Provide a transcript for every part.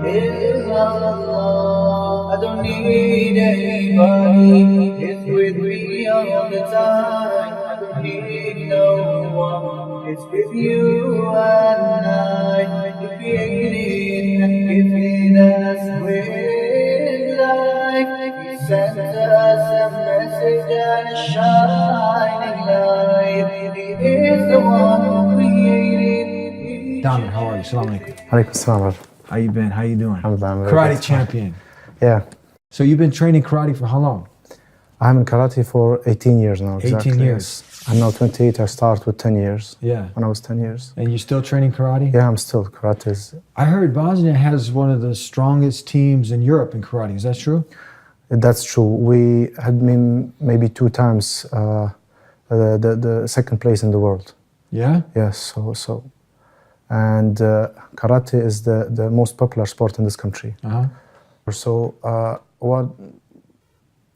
is Allah. I don't need anybody, it's with me all the time. I don't need no one, it's with you and I. Creating and giving us with life. He sent us a message and a shining light. He is the one who created. Dami, how are you? Assalamu alaikum. Alaikum salam. How you been? How you doing? Alhamdulillah. Karate champion. Yeah. So you've been training karate for how long? I'm in karate for 18 years now. 18 years. I'm now 28. I started with 10 years. Yeah. When I was 10 years. And you're still training karate? Yeah, I'm still karate. I heard Bosnia has one of the strongest teams in Europe in karate. Is that true? That's true. We had been maybe 2 times the second place in the world. Yeah? Yes. So. And karate is the most popular sport in this country. Uh-huh. So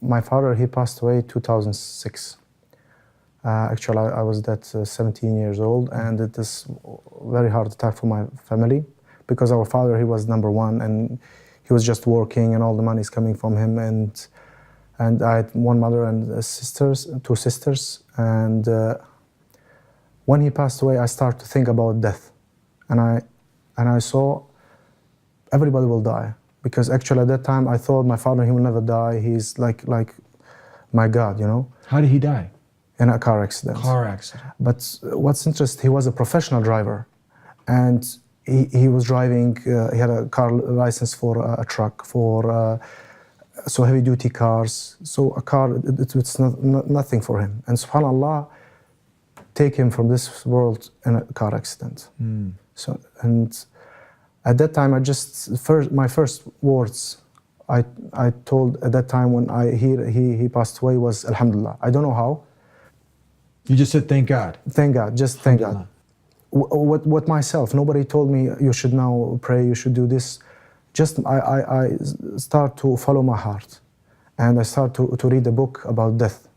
my father, he passed away in 2006. Actually, I was 17 years old, and it is very hard attack for my family because our father, he was number one, and he was just working, and all the money is coming from him. And I had one mother and 2 sisters. And when he passed away, I started to think about death, and I saw everybody will die. Because actually at that time I thought my father, he will never die. He's like my God, you know. How did he die? In a car accident. Car accident. But what's interesting, he was a professional driver, and he was driving. He had a car license for a truck, for so heavy duty cars. So a car, it's nothing for him. And subhanallah, take him from this world in a car accident. Mm. So and. At that time, my first words I told at that time when he passed away was Alhamdulillah. I don't know how. You just said thank God. Thank God, just thank God. What myself, nobody told me you should now pray, you should do this. Just I start to follow my heart, and I start to read a book about death.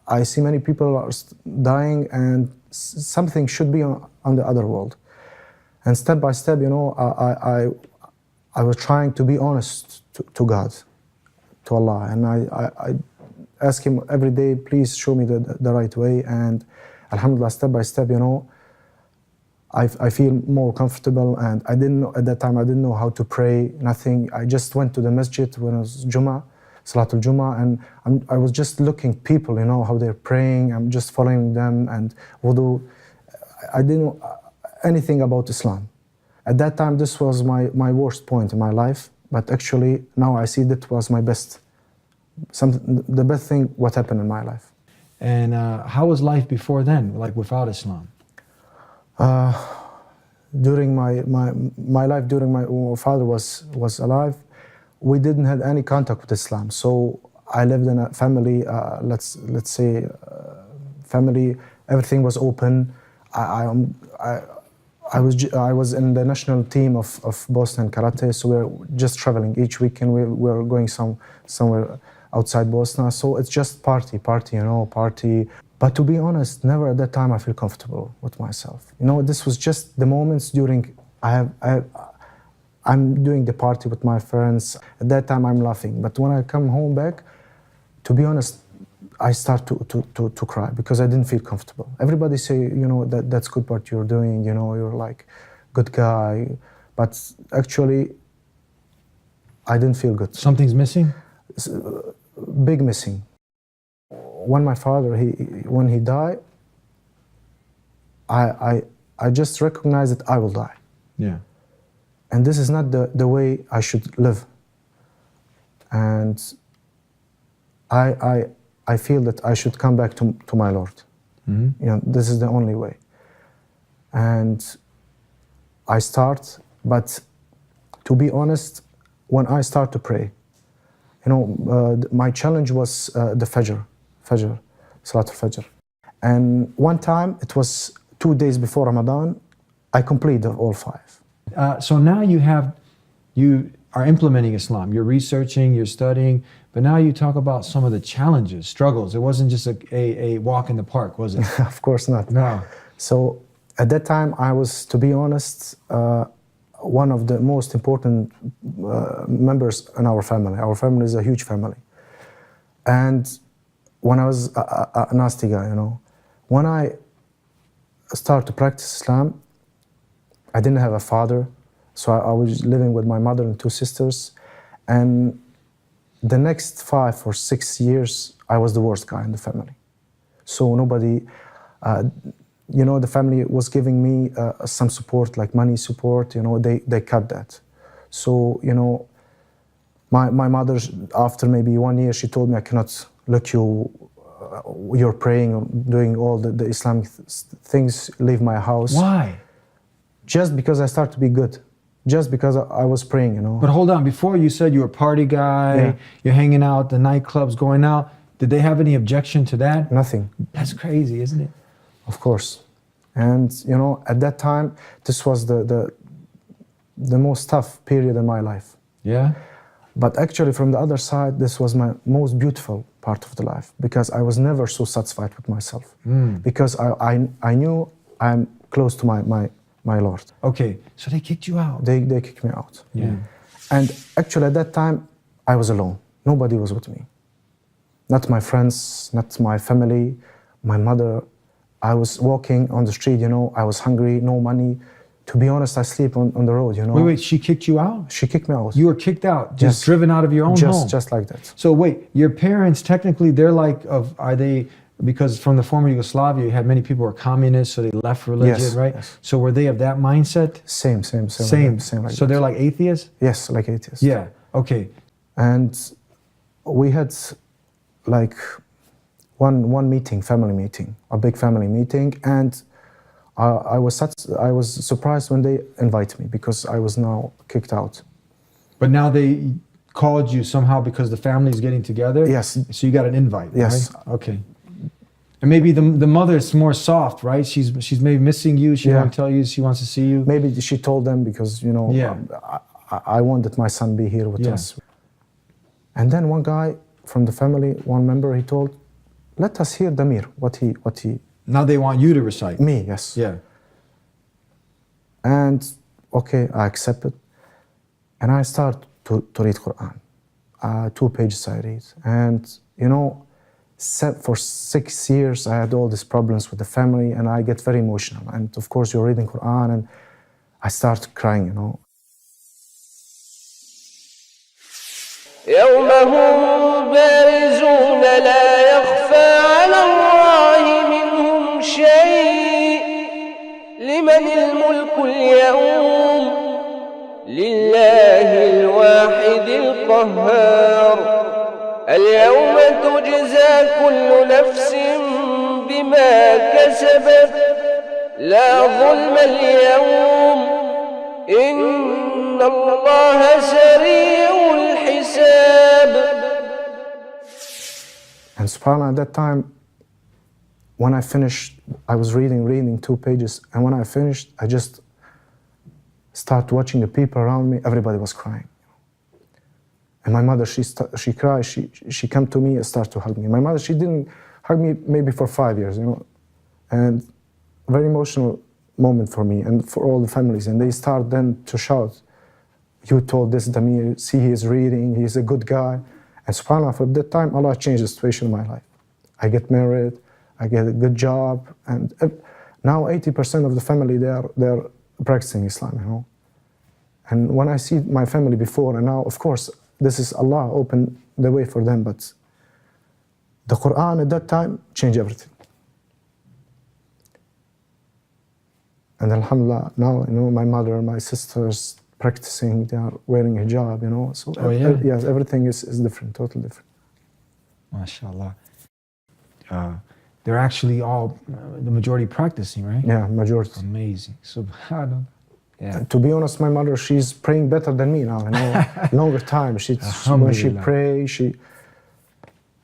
I see many people are dying, and something should be on the other world. And step by step, you know, I was trying to be honest to God, to Allah. And I ask Him every day, please show me the right way. And alhamdulillah, step by step, you know, I feel more comfortable. And I didn't know, at that time, I didn't know how to pray, nothing. I just went to the masjid when it was Jummah, Salatul Jummah, and I was just looking people, you know, how they're praying. I'm just following them and wudu. I didn't know anything about Islam. At that time, this was my worst point in my life, but actually now I see that was my best, the best thing what happened in my life. And how was life before then, like without Islam? During my life, during my father was alive, we didn't have any contact with Islam. So I lived in a family, let's say, family. Everything was open. I was in the national team of Boston Karate, so we're just traveling each weekend. We're going somewhere outside Boston. So it's just party, you know, party. But to be honest, never at that time I feel comfortable with myself. You know, this was just the moments during I'm doing the party with my friends. At that time I'm laughing, but when I come home back, to be honest, I start to cry because I didn't feel comfortable. Everybody say, you know, that's good what you're doing, you know, you're like good guy. But actually, I didn't feel good. Something's missing? Big missing. When my father, when he died, I just recognized that I will die. Yeah. And this is not the way I should live. And I feel that I should come back to my Lord. Mm-hmm. You know, this is the only way. And I start, but to be honest, when I start to pray, you know, my challenge was the Fajr, Salatul Fajr. And one time, it was 2 days before Ramadan, I completed all 5. So now you are implementing Islam. You're researching, you're studying, but now you talk about some of the challenges, struggles. It wasn't just a walk in the park, was it? Of course not. No. So at that time, I was, to be honest, one of the most important members in our family. Our family is a huge family. And when I was a nasty guy, when I started to practice Islam, I didn't have a father, so I was living with my mother and two sisters. And the next 5 or 6 years, I was the worst guy in the family. So nobody, the family was giving me some support, like money support, they cut that. So, my mother, after maybe 1 year, she told me, I cannot look you're praying, or doing all the Islamic things, leave my house. Why? Just because I started to be good. Just because I was praying, But hold on, before you said you were a party guy, you're hanging out, the nightclubs, going out. Did they have any objection to that? Nothing. That's crazy, isn't it? Of course. And, at that time, this was the most tough period in my life. Yeah? But actually, from the other side, this was my most beautiful part of the life, because I was never so satisfied with myself. Because I knew I'm close to my Lord. Okay, so they kicked you out. They kicked me out. Yeah. And actually, at that time, I was alone. Nobody was with me. Not my friends, not my family, my mother. I was walking on the street, I was hungry, no money. To be honest, I sleep on the road, Wait, she kicked you out? She kicked me out. You were kicked out, just Yes. driven out of your own home? Just like that. So wait, your parents, technically, are they, because from the former Yugoslavia, you had many people who were communists, so they left religion, Yes, right? yes. So were they of that mindset? Same. Same. Like So that. they're like atheists? Yes, like atheists. Yeah, okay. And we had like one meeting, family meeting, a big family meeting, and I was surprised when they invited me, because I was now kicked out. But now they called you somehow because the family's getting together? Yes. So you got an invite, Yes. right? Okay. And maybe the mother's more soft, right? She's maybe missing you. She won't tell you. She wants to see you. Maybe she told them because, I wanted my son be here with us. And then one guy from the family, one member, he told, let us hear Damir, what he... Now they want you to recite. Me, yes. Yeah. And, okay, I accepted. And I start to read Quran. 2 pages I read. And, for 6 years, I had all these problems with the family, and I get very emotional. And of course, you're reading Quran, and I start crying, يوم هم بارزون لا يخفى على الله منهم شيء لمن الملك اليوم لله الواحد القهار اليوم تجزى كل نفس بما كسبت لا ظلم اليوم إن الله سريع الحساب. And subhanAllah, at that time, when I finished, I was reading 2 pages, and when I finished, I just started watching the people around me. Everybody was crying. And my mother, she cried, she came to me and started to hug me. My mother, she didn't hug me maybe for 5 years, and very emotional moment for me and for all the families. And they start then to shout, you told this Damir, see, he is reading, he's a good guy. And subhanAllah, for that time, Allah changed the situation in my life. I get married, I get a good job, and now 80% of the family, they're practicing Islam, And when I see my family before and now, of course, this is Allah opened the way for them, but the Quran at that time changed everything. And alhamdulillah, now, my mother and my sisters practicing, they are wearing hijab, So yes, everything is different, totally different. MashaAllah. They're actually all, the majority practicing, right? Yeah, majority. Amazing. Subhanallah. Yeah. To be honest, my mother, she's praying better than me now, longer time. When she prays,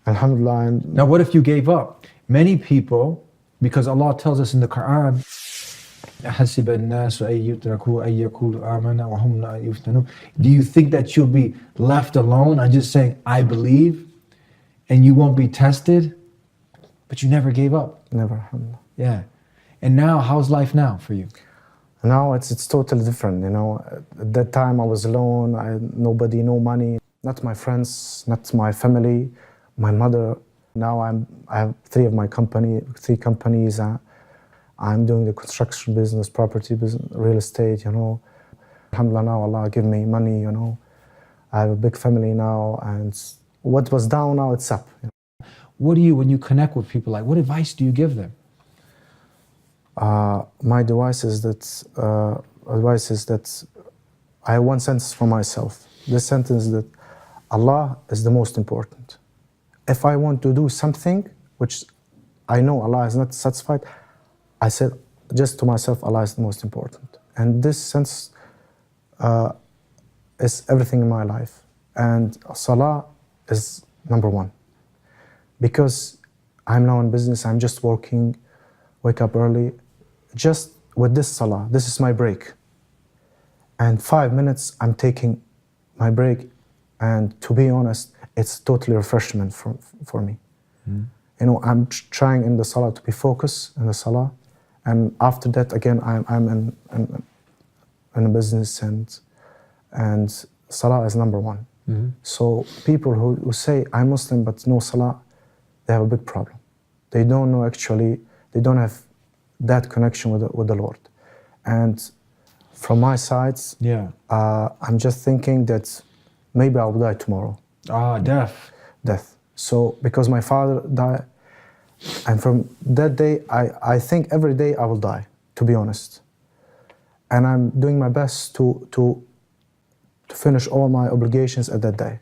alhamdulillah. And now, what if you gave up? Many people, because Allah tells us in the Quran, do you think that you'll be left alone and just saying, I believe, and you won't be tested? But you never gave up. Never, alhamdulillah. Yeah. And now, how's life now for you? Now it's totally different, you know. At that time I was alone, nobody, no money, not my friends, not my family, my mother. Now I have three companies. I'm doing the construction business, property business, real estate, you know. Alhamdulillah, now Allah give me money, you know. I have a big family now, and what was down now, it's up. You know. What do you, when you connect with people, like what advice do you give them? My advice is that I have one sentence for myself. This sentence that Allah is the most important. If I want to do something which I know Allah is not satisfied, I said just to myself, Allah is the most important. And this sense is everything in my life. And Salah is number one. Because I'm now in business, I'm just working, wake up early. Just with this Salah, this is my break. And 5 minutes, I'm taking my break. And to be honest, it's totally refreshment for me. Mm. You know, I'm trying in the Salah to be focused in the Salah. And after that, again, I'm in a business, and Salah is number one. Mm-hmm. So people who say, I'm Muslim but no Salah, they have a big problem. They don't know actually, they don't have that connection with the Lord. And from my side, I'm just thinking that maybe I will die tomorrow. Death. So because my father died, and from that day, I think every day I will die, to be honest. And I'm doing my best to finish all my obligations at that day.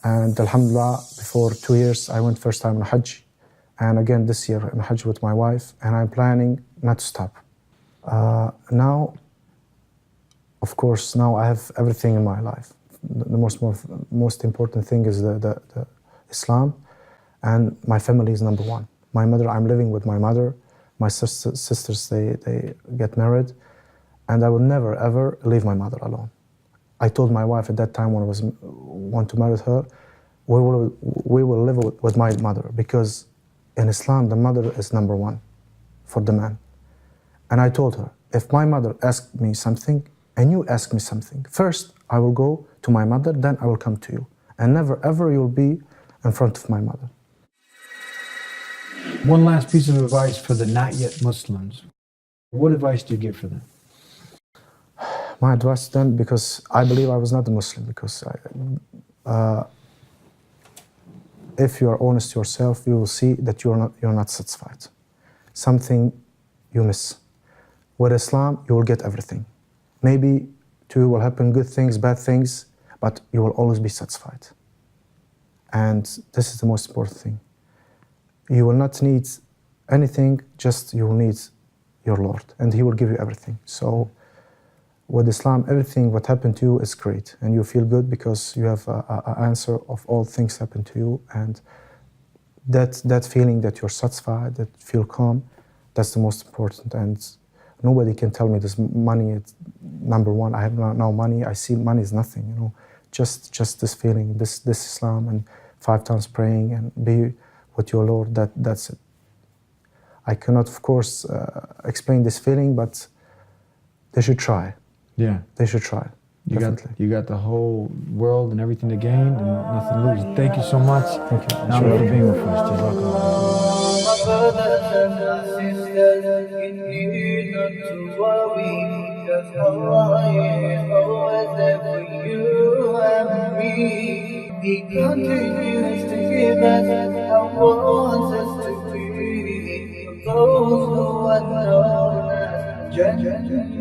And Alhamdulillah, before 2 years, I went first time on Hajj. And again this year in Hajj with my wife. And I'm planning not to stop. Now, of course, now I have everything in my life. The most important thing is the Islam. And my family is number one. My mother, I'm living with my mother. My sisters, they get married. And I will never, ever leave my mother alone. I told my wife at that time when I want to marry her, we will live with my mother, because in Islam, the mother is number one for the man. And I told her, if my mother asked me something and you ask me something, first I will go to my mother, then I will come to you. And never, ever you'll be in front of my mother. One last piece of advice for the not yet Muslims. What advice do you give for them? My advice to them, because I believe I was not a Muslim, because if you are honest to yourself, you will see that you're not satisfied. Something you miss. With Islam, you will get everything. Maybe to you will happen good things, bad things, but you will always be satisfied. And this is the most important thing. You will not need anything, just you will need your Lord, and He will give you everything. So with Islam, everything what happened to you is great, and you feel good because you have an answer of all things happen to you, and that feeling that you're satisfied, that feel calm, that's the most important. And nobody can tell me this money is number one. I have now money. I see money is nothing. You know, just this feeling, this Islam, and 5 times praying and be with your Lord. That's it. I cannot, of course, explain this feeling, but they should try. Yeah, they should try. Definitely. You got the whole world and everything to gain and nothing to lose. Thank you so much. Thank you. Now for being with us. My brothers and my sisters, you need not to worry, because Allah is always there for you and me. He continues to give us and wants us to be those who are known as Jannah.